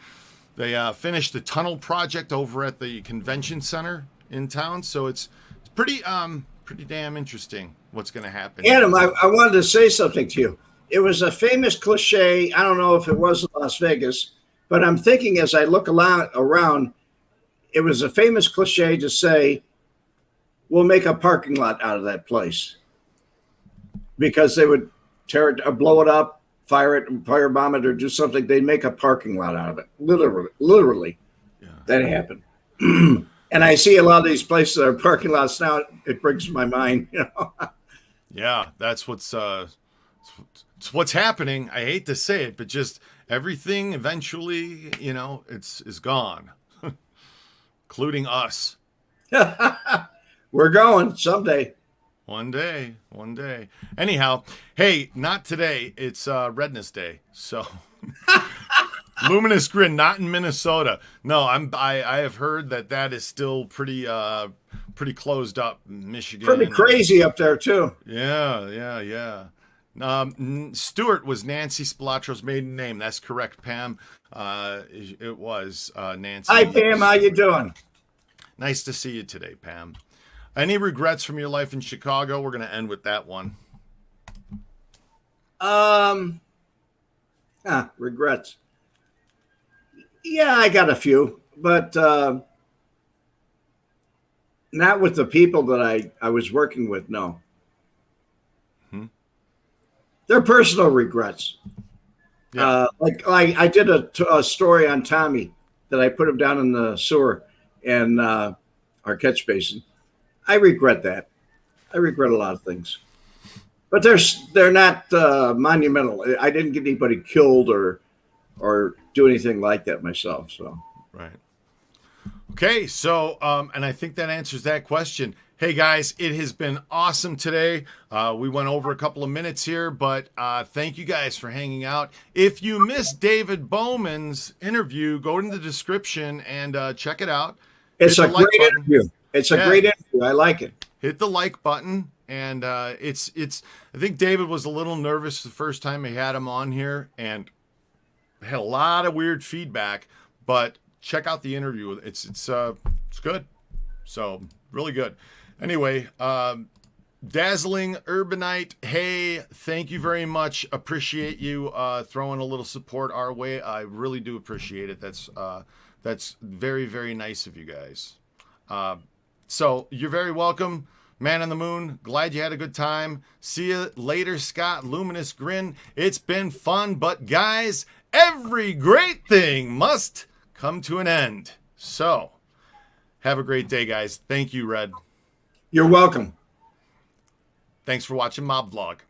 They finished the tunnel project over at the convention center in town, so it's pretty damn interesting what's going to happen. Adam, I wanted to say something to you. It was a famous cliche. I don't know if it was in Las Vegas, but I'm thinking as I look around, it was a famous cliche to say, we'll make a parking lot out of that place. Because they would tear it or blow it up, fire it, and firebomb it, or do something. They'd make a parking lot out of it. Literally. Yeah. That happened. And I see a lot of these places that are parking lots now. It brings to my mind, Yeah, that's what's happening. I hate to say it, but just everything eventually, is gone, including us. We're going someday. One day. Anyhow, hey, not today. It's Rednesday. So Luminous Grin, not in Minnesota. No, I have heard that is still pretty closed up in Michigan. Pretty crazy up there too. Yeah. Stewart was Nancy Spilotro's maiden name. That's correct, Pam. It was Nancy. Hi, Pam. How you doing? Nice to see you today, Pam. Any regrets from your life in Chicago? We're going to end with that one. Regrets. Yeah, I got a few, but not with the people that I was working with, no. They're personal regrets. Yeah. Like I did a story on Tommy that I put him down in the sewer and our catch basin. I regret that. I regret a lot of things, but they're not monumental. I didn't get anybody killed or do anything like that myself. So right. Okay. So and I think that answers that question. Hey guys, it has been awesome today. We went over a couple of minutes here, but thank you guys for hanging out. If you missed David Bowman's interview, go in the description and check it out. It's a great interview. It's a great interview. I like it. Hit the like button, and it's. I think David was a little nervous the first time he had him on here, and had a lot of weird feedback. But check out the interview. It's good. So really good. Anyway, Dazzling Urbanite, hey, thank you very much. Appreciate you throwing a little support our way. I really do appreciate it. That's very, very nice of you guys. So you're very welcome. Man on the Moon, glad you had a good time. See you later, Scott. Luminous Grin. It's been fun, but guys, every great thing must come to an end. So have a great day, guys. Thank you, Red. You're welcome. Thanks for watching Mob Vlog.